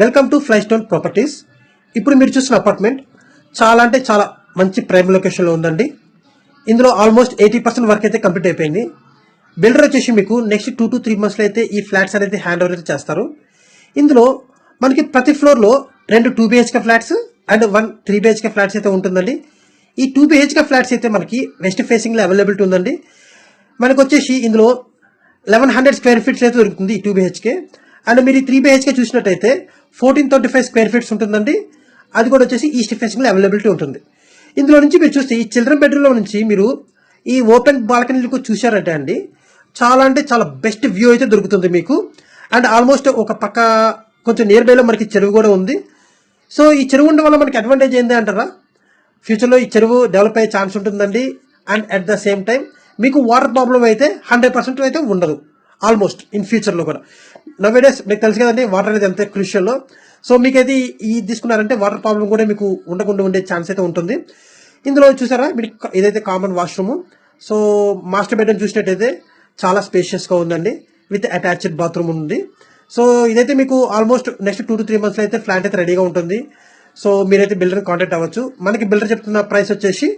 Welcome to ఫ్లైస్టోన్ properties. ఇప్పుడు మీరు చూసిన అపార్ట్మెంట్ చాలా అంటే చాలా మంచి ప్రైమ్ లొకేషన్లో ఉందండి. ఇందులో ఆల్మోస్ట్ 80% వర్క్ అయితే కంప్లీట్ అయిపోయింది. బిల్డర్ వచ్చేసి మీకు నెక్స్ట్ 2 to 3 months అయితే ఈ ఫ్లాట్స్ అనేది హ్యాండ్ ఓవర్ అయితే చేస్తారు. ఇందులో మనకి ప్రతి ఫ్లోర్లో 2 2 BHK flats and 1 3 BHK flats అయితే ఉంటుందండి. ఈ 2 BHK ఫ్లాట్స్ అయితే మనకి వెస్ట్ ఫేసింగ్లో అవైలబిలిటీ ఉందండి. మనకు వచ్చేసి ఇందులో 1100 స్క్వేర్ ఫీట్స్ అయితే దొరుకుతుంది ఈ 2 BHK. అండ్ మీరు ఈ 3 BHK చూసినట్టయితే 1435 స్క్వేర్ ఫీట్స్ ఉంటుందండి. అది కూడా వచ్చేసి ఈస్ట్ ఫేసింగ్లో అవైలబిలిటీ ఉంటుంది. ఇందులో నుంచి మీరు చూస్తే ఈ చిల్డ్రన్ బెడ్రూమ్లో నుంచి మీరు ఈ ఓపెన్ బాల్కనీలకు చూశారంటే అండి చాలా అంటే చాలా బెస్ట్ వ్యూ అయితే దొరుకుతుంది మీకు. అండ్ ఆల్మోస్ట్ ఒక పక్క కొంచెం నియర్ బైలో మనకి చెరువు కూడా ఉంది. సో ఈ చెరువు ఉండడం వల్ల మనకి అడ్వాంటేజ్ ఏంటి అంటారా, ఫ్యూచర్లో ఈ చెరువు డెవలప్ అయ్యే ఛాన్స్ ఉంటుందండి. And at the same time మీకు వాటర్ ప్రాబ్లం అయితే 100% అయితే ఉండదు ఆల్మోస్ట్ ఇన్ ఫ్యూచర్లో కూడా. నవేడేస్ మీకు తెలుసు కదండి వాటర్ అనేది ఎంత క్రూషియల్లో. సో మీకైతే ఈ తీసుకున్నారంటే వాటర్ ప్రాబ్లం కూడా మీకు ఉండకుండా ఉండే ఛాన్స్ అయితే ఉంటుంది. ఇందులో చూసారా మీకు ఇదైతే common washroom. So master bedroom చూసినట్టయితే చాలా స్పేషియస్గా ఉందండి విత్ అటాచ్డ్ బాత్రూమ్ ఉంది. సో ఇదైతే మీకు ఆల్మోస్ట్ నెక్స్ట్ 2 to 3 months అయితే ఫ్లాట్ అయితే రెడీగా ఉంటుంది. సో మీరైతే బిల్డర్ కాంటాక్ట్ అవ్వచ్చు. మనకి బిల్డర్ చెప్తున్న ప్రైస్ వచ్చేసి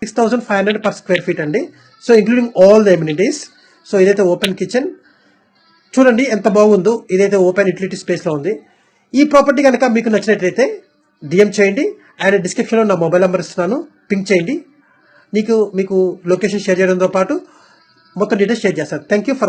6500 per square feet అండి. So including all the amenities. So ఇదైతే ఓపెన్ కిచెన్ చూడండి ఎంత బాగుందో. ఇదైతే ఓపెన్ యూటిలిటీ స్పేస్లో ఉంది. ఈ ప్రాపర్టీ కనుక మీకు నచ్చినట్లయితే డిఎం చేయండి. అండ్ డిస్క్రిప్షన్లో నా మొబైల్ నెంబర్ ఇస్తున్నాను, పింక్ చేయండి. మీకు లొకేషన్ షేర్ చేయడంతో పాటు మొత్తం డీటెయిల్స్ షేర్ చేస్తాను. Thank you for watching.